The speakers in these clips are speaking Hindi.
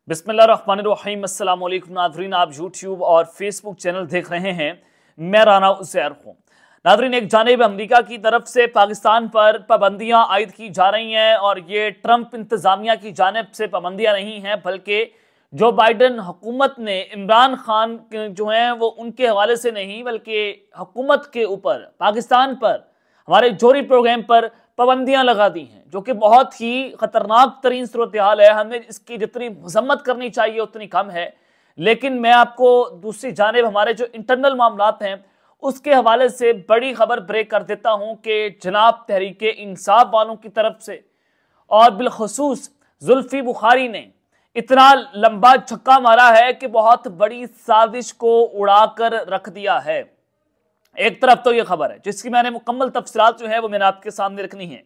बिस्मिल्लाहिर्रहमानिर्रहीम। अस्सलाम वालेकुम नाज़रीन, आप यूट्यूब और फेसबुक चैनल देख रहे हैं। मैं राना उज़ैर हूँ। नाज़रीन, एक जानिब अमेरिका की तरफ से पाकिस्तान पर पाबंदियाँ आयद की जा रही हैं और ये ट्रंप इंतज़ामिया की जानिब से पाबंदियाँ नहीं हैं, बल्कि जो बाइडन हुकूमत ने इमरान खान जो हैं वो उनके हवाले से नहीं, बल्कि हुकूमत के ऊपर, पाकिस्तान पर, हमारे जोहरी प्रोग्राम पर पाबंदियां लगा दी हैं, जो कि बहुत ही खतरनाक तरीन सूरत हाल है। हमें इसकी जितनी मजम्मत करनी चाहिए उतनी कम है। लेकिन मैं आपको दूसरी जानिब हमारे जो इंटरनल मामलात हैं उसके हवाले से बड़ी खबर ब्रेक कर देता हूं कि जनाब तहरीक इंसाफ वालों की तरफ से और बिलखसूस जुल्फी बुखारी ने इतना लंबा छक्का मारा है कि बहुत बड़ी साजिश को उड़ाकर रख दिया है। एक तरफ तो यह खबर है जिसकी मैंने मुकम्मल तफसीलात जो है वो मैंने आपके सामने रखनी है,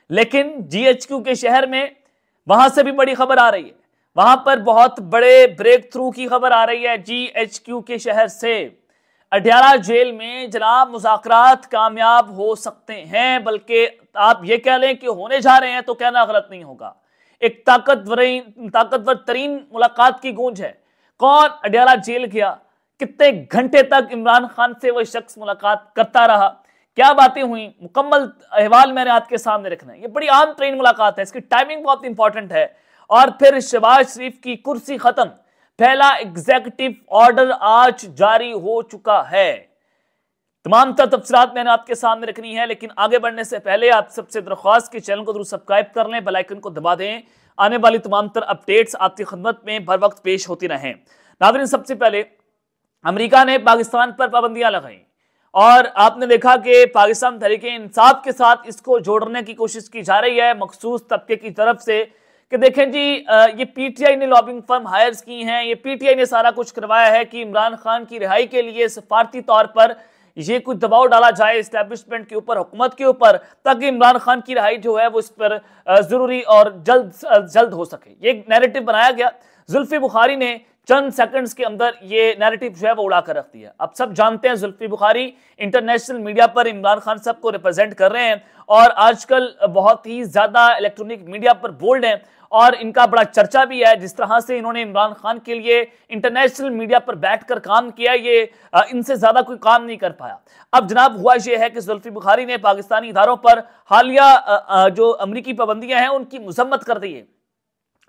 लेकिन जीएचक्यू के शहर में वहां से भी बड़ी खबर आ रही है। वहां पर बहुत बड़े ब्रेक थ्रू की खबर आ रही है जीएचक्यू के शहर से। अडयाला जेल में जनाब मुज़ाकरात कामयाब हो सकते हैं, बल्कि आप ये कह लें कि होने जा रहे हैं तो कहना गलत नहीं होगा। एक ताकतवर तरीन मुलाकात की गूंज है। कौन अडयाला जेल गया, कितने घंटे तक इमरान खान से वह शख्स मुलाकात करता रहा, क्या बातें हुई, मुकम्मल अहवाल मैंने आपके सामने रखना है। ये बड़ी आम तरीन मुलाकात है, इसकी टाइमिंग बहुत इंपॉर्टेंट है। और फिर शहबाज शरीफ की कुर्सी खत्म, पहला एग्जीक्यूटिव ऑर्डर आज जारी हो चुका है। तमाम तफसीलात मैंने आपके सामने रखनी है, लेकिन आगे बढ़ने से पहले आप सबसे दरख्वास्त कि चैनल को जरूर सब्सक्राइब कर लें, बेल आइकन को दबा दें। आने वाली तमाम तर अपडेट्स आपकी खिदमत में बर वक्त पेश होती रहें। नाज़रीन, सबसे पहले अमेरिका ने पाकिस्तान पर पाबंदियां लगाई और आपने देखा कि पाकिस्तान तहरीक इंसाफ के साथ इसको जोड़ने की कोशिश की जा रही है मखसूस तबके की तरफ से कि देखें जी, ये पीटीआई ने लॉबिंग फर्म हायर्स की हैं, ये पीटीआई ने सारा कुछ करवाया है कि इमरान खान की रिहाई के लिए सफारती तौर पर ये कुछ दबाव डाला जाए इस्टेब्लिशमेंट के ऊपर, हुकूमत के ऊपर, ताकि इमरान खान की रिहाई जो है वो इस पर जरूरी और जल्द हो सके। ये नैरेटिव बनाया गया। जुल्फी बुखारी ने चंद सेकंड्स के अंदर ये नैरेटिव जो है वो उड़ाकर रख दिया। अब सब जानते हैं जुल्फी बुखारी इंटरनेशनल मीडिया पर इमरान खान साहब को रिप्रेजेंट कर रहे हैं और आजकल बहुत ही ज्यादा इलेक्ट्रॉनिक मीडिया पर बोल्ड हैं और इनका बड़ा चर्चा भी है। जिस तरह से इन्होंने इमरान खान के लिए इंटरनेशनल मीडिया पर बैठकर काम किया, ये इनसे ज्यादा कोई काम नहीं कर पाया। अब जनाब हुआ यह है कि जुल्फी बुखारी ने पाकिस्तानी इदारों पर हालिया जो अमरीकी पाबंदियां हैं उनकी मजम्मत कर दी है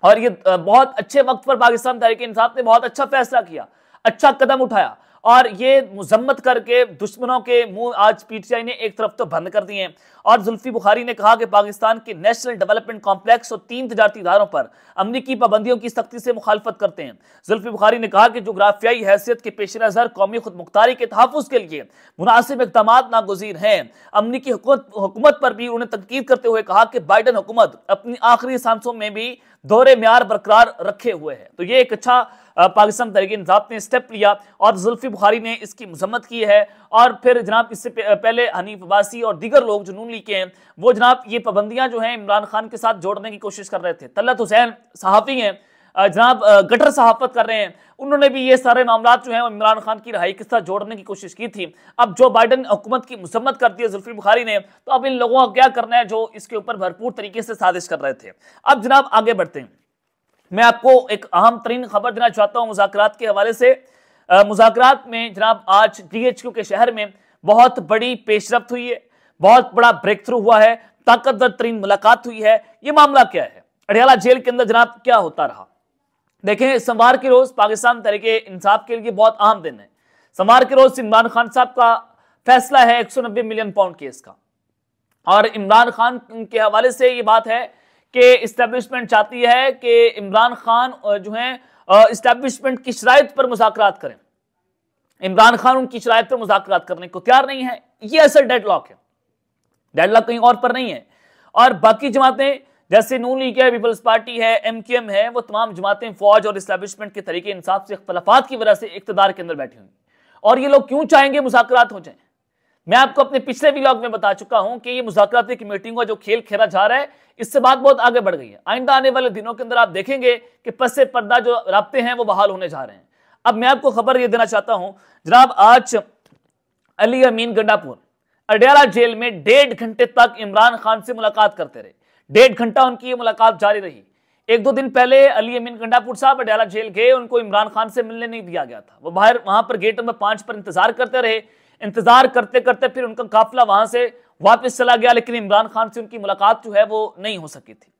और ये बहुत अच्छे वक्त पर पाकिस्तान तहरीक इंसाफ ने बहुत अच्छा फैसला किया, अच्छा कदम उठाया और ये मुजम्मत करके दुश्मनों के मुंह आज पीटीआई ने एक तरफ तो बंद कर दिए हैं। और जुल्फी बुखारी ने कहा कि पाकिस्तान के नेशनल डेवलपमेंट कॉम्प्लेक्स और 3 तजारती इदारों पर अमरीकी पाबंदियों की सख्ती से मुखालफत करते हैं। जुल्फी बुखारी ने कहा कि जोग्राफियाई हैसियत के पेश नज़र कौमी खुदमुख्तारी के तहफ़्फ़ुज़ के लिए मुनासिब इक़दाम नागुज़ीर हैं। अमरीकी हुकूमत पर भी उन्होंने तनकीद करते हुए कहा कि बाइडन हुकूमत अपनी आखिरी सांसों में भी दोहरे म्यार बरकरार रखे हुए है। तो ये एक अच्छा पाकिस्तान तहरीक इंसाफ ने स्टेप लिया और जुल्फी बुखारी ने इसकी मजम्मत की है। और फिर जनाब इससे पहले हनीफ अब्बासी और दीगर लोग जो नून लीग के हैं वो जनाब ये पाबंदियां जो हैं इमरान खान के साथ जोड़ने की कोशिश कर रहे थे। तलत हुसैन सहाफ़ी हैं, जनाब गटर सहाफत कर रहे हैं, उन्होंने भी ये सारे मामला जो हैं इमरान खान की रिहाई के साथ जोड़ने की कोशिश की थी। अब जो बाइडन हुकूमत की मजम्मत करती है जुल्फी बुखारी ने, तो अब इन लोगों का क्या करना है जो इसके ऊपर भरपूर तरीके से साजिश कर रहे थे। अब जनाब आगे बढ़ते हैं, मैं आपको एक अहम तरीन खबर देना चाहता हूं मुज़ाकरात के हवाले से। मुज़ाकरात में जनाब आज जीएचक्यू के शहर में बहुत बड़ी पेशरफ्त हुई है, बहुत बड़ा ब्रेक थ्रू हुआ है, ताकतवर तरीन मुलाकात हुई है। ये मामला क्या है? अडयाला जेल के अंदर जनाब क्या होता रहा? देखें, सोमवार के रोज पाकिस्तान तहरीक इंसाफ के लिए बहुत अहम दिन है। सोमवार के रोज इमरान खान साहब का फैसला है 190 मिलियन पाउंड केस का और इमरान खान के हवाले से ये बात है कि इस्टेब्लिशमेंट चाहती है कि इमरान खान जो है इस्टेब्लिशमेंट की शराइत पर मुज़ाकरात करें। इमरान खान उनकी शराइत पर मुज़ाकरात करने को तैयार नहीं है। ये असल डेडलॉक है, डेडलॉक कहीं और पर नहीं है। और बाकी जमातें जैसे नून लीग है, पीपल्स पार्टी है, एमक्यूएम है, वो तमाम जमातें फौज और इस्टेब्लिशमेंट के तरीके इंसाफ से इख्तलाफात की वजह से इख्तिदार के अंदर बैठी हुई। और ये लोग क्यों चाहेंगे मुज़ाकरात हो जाए? मैं आपको अपने पिछले व्लॉग में बता चुका हूं कि ये मुज़ाकराती कमेटियों का जो खेल खेला जा रहा है इससे बात बहुत आगे बढ़ गई है। आइंदा आने वाले दिनों के अंदर आप देखेंगे कि पस्से पर्दा जो राब्ते हैं वो बहाल होने जा रहे हैं। अब मैं आपको खबर ये देना चाहता हूं, जनाब आज अली अमीन गंडापुर अडयाला जेल में 1.5 घंटे तक इमरान खान से मुलाकात करते रहे। 1.5 घंटा उनकी ये मुलाकात जारी रही। एक दो दिन पहले अली अमीन गंडापुर साहब अडयाला जेल गए, उनको इमरान खान से मिलने नहीं दिया गया था। वो बाहर वहां पर गेट नंबर 5 पर इंतजार करते रहे। इंतजार करते करते फिर उनका काफिला वहां से वापस चला गया, लेकिन इमरान खान से उनकी मुलाकात जो है वो नहीं हो सकी थी।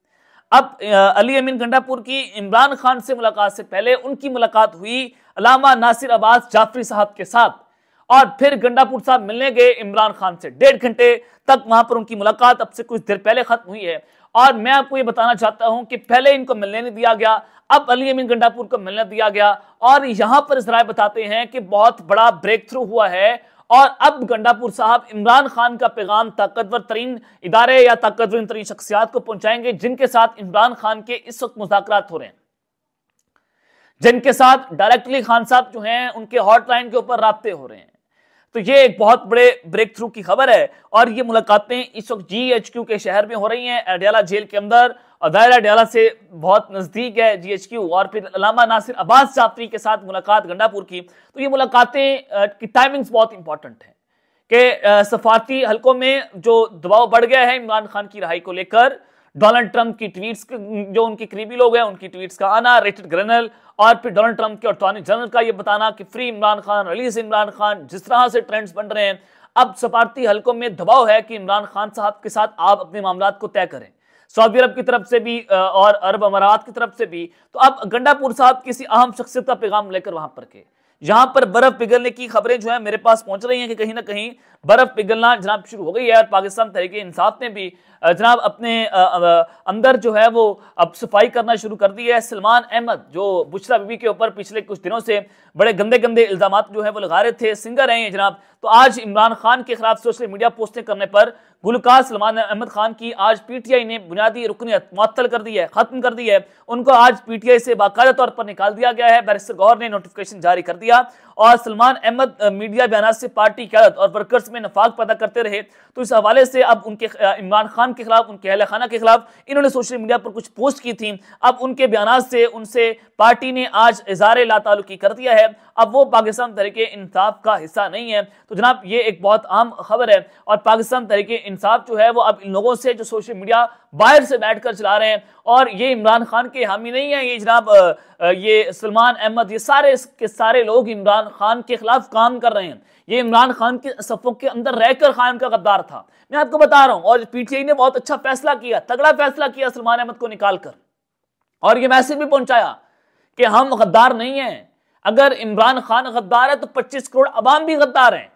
अब अली अमीन गंडापुर की इमरान खान से मुलाकात से पहले उनकी मुलाकात हुई अल्लामा नासिर अब्बास जाफरी साहब के साथ, और फिर गंडापुर साहब मिलने गए इमरान खान से। 1.5 घंटे तक वहां पर उनकी मुलाकात अब से कुछ देर पहले खत्म हुई है। और मैं आपको ये बताना चाहता हूं कि पहले इनको मिलने नहीं दिया गया, अब अली अमीन गंडापुर को मिलने दिया गया, और यहां पर जराए बताते हैं कि बहुत बड़ा ब्रेक थ्रू हुआ है। और अब गंडापुर साहब इमरान खान का पैगाम ताकतवर तरीन इदारे या ताकतवर तरीन शख्सियात को पहुंचाएंगे, जिनके साथ इमरान खान के इस वक्त मुज़ाकरात हो रहे हैं, जिनके साथ डायरेक्टली खान साहब जो हैं उनके हॉटलाइन के ऊपर राब्ते हो रहे हैं। तो ये एक बहुत बड़े ब्रेक थ्रू की खबर है। और ये मुलाकातें इस वक्त GHQ के शहर में हो रही हैं, अडयाला जेल के अंदर, और दायरा अडयाला से बहुत नजदीक है GHQ। और फिर अल्लामा नासिर अब्बास जाफरी के साथ मुलाकात गंडापुर की। तो ये मुलाकातें की टाइमिंग्स बहुत इंपॉर्टेंट है कि सफारती हलकों में जो दबाव बढ़ गया है इमरान खान की रहाई को लेकर, डोनाल्ड ट्रंप की ट्वीट्स, जो उनके करीबी लोग हैं उनकी ट्वीट्स का आना, रिचर्ड ग्रेनल और फिर डोनाल्ड ट्रंप के अटॉर्नी जनरल का ये बताना कि फ्री इमरान खान, रिलीज इमरान खान, जिस तरह से ट्रेंड्स बन रहे हैं, अब सफारती हलकों में दबाव है कि इमरान खान साहब के साथ आप अपने मामलात को तय करें, सऊदी अरब की तरफ से भी और अरब अमारात की तरफ से भी। तो अब गंडापुर साहब किसी अहम शख्सियत का पैगाम लेकर वहां पर के, यहां पर बर्फ पिघलने की खबरें जो है मेरे पास पहुंच रही हैं कि कहीं ना कहीं बर्फ पिघलना जनाब शुरू हो गई है। और पाकिस्तान तहरीक इंसाफ ने भी जनाब अपने अंदर जो है वो अब सफाई करना शुरू कर दी है। सलमान अहमद जो बुशरा बीबी के ऊपर पिछले कुछ दिनों से बड़े गंदे गंदे इल्जाम जो है वो लगा रहे थे, सिंगर हैं जनाब, तो आज इमरान खान के खिलाफ सोशल मीडिया पोस्टें करने पर गुलकार सलमान अहमद खान की आज PTI ने बुनियादी रुकनियत मुअत्तल कर दी है, खत्म कर दी है। उनको आज PTI से बाकायदा तौर पर निकाल दिया गया है। बैरिस्टर गौहर ने नोटिफिकेशन जारी कर दिया। और सलमान अहमद मीडिया बयान से पार्टी क़यादत और वर्कर्स में नफाक पैदा करते रहे, तो इस हवाले से अब उनके इमरान खान के खिलाफ, उनके अहले खाना के खिलाफ इन्होंने सोशल मीडिया पर कुछ पोस्ट की थी। अब उनके बयान से उनसे पार्टी ने आज इज़हार लाताल्लुकी कर दिया है। अब वो पाकिस्तान तहरीक इंसाफ का हिस्सा नहीं है। तो जनाब ये एक बहुत अहम खबर है। और पाकिस्तान तहरीक इंसाफ जो है वो अब इन लोगों से जो सोशल मीडिया बाहर से बैठकर चला रहे हैं, और ये इमरान खान के हामी नहीं है, ये जनाब ये सलमान अहमद, ये सारे के सारे लोग इमरान खान के खिलाफ काम कर रहे हैं। ये इमरान खान के सफ़ों के अंदर रहकर खान का गद्दार था, मैं आपको बता रहा हूं। और PTI ने बहुत अच्छा फैसला किया, तगड़ा फैसला किया सलमान अहमद को निकालकर, और ये मैसेज भी पहुंचाया कि हम गद्दार नहीं हैं। अगर इमरान खान गद्दार है तो 25 करोड़ अवाम भी गद्दार हैं।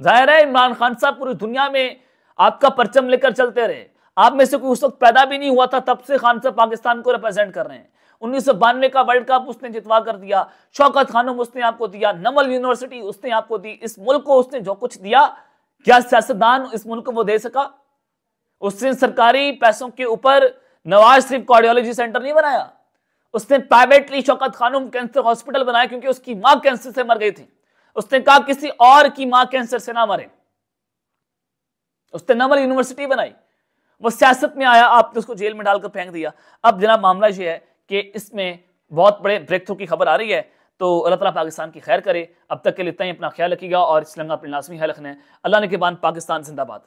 जाहिर है इमरान खान साहब पूरी दुनिया में आपका परचम लेकर चलते रहे, आप में से कोई उस वक्त पैदा भी नहीं हुआ था, तब से खान साहब पाकिस्तान को रिप्रेजेंट कर रहे हैं। 1992 का वर्ल्ड कप उसने जितवा कर दिया, शौकत खानम उसने आपको दिया, नमल यूनिवर्सिटी उसने आपको दी, इस मुल्क को उसने जो कुछ दिया, क्या सियासतदान इस मुल्क को वो दे सका? उसने सरकारी पैसों के ऊपर नवाज शरीफ कार्डियोलॉजी सेंटर नहीं बनाया, उसने privately Shaukat Khanam cancer hospital बनाया क्योंकि उसकी मां कैंसर से मर गई थी। उसने कहा किसी और की मां कैंसर से ना मरे, उसने नमल यूनिवर्सिटी बनाई। वो सियासत में आया, आपने उसको जेल में डालकर फेंक दिया। अब जनाब मामला ये है कि इसमें बहुत बड़े ब्रेक थ्रू की खबर आ रही है। तो अल्लाह ताला पाकिस्तान की खैर करे। अब तक के लिए इतना ही, अपना ख्याल रखिएगा और इस लंगा अपने लाजमी ख्याल रखना है। अल्लाह ने के बाद पाकिस्तान जिंदाबाद।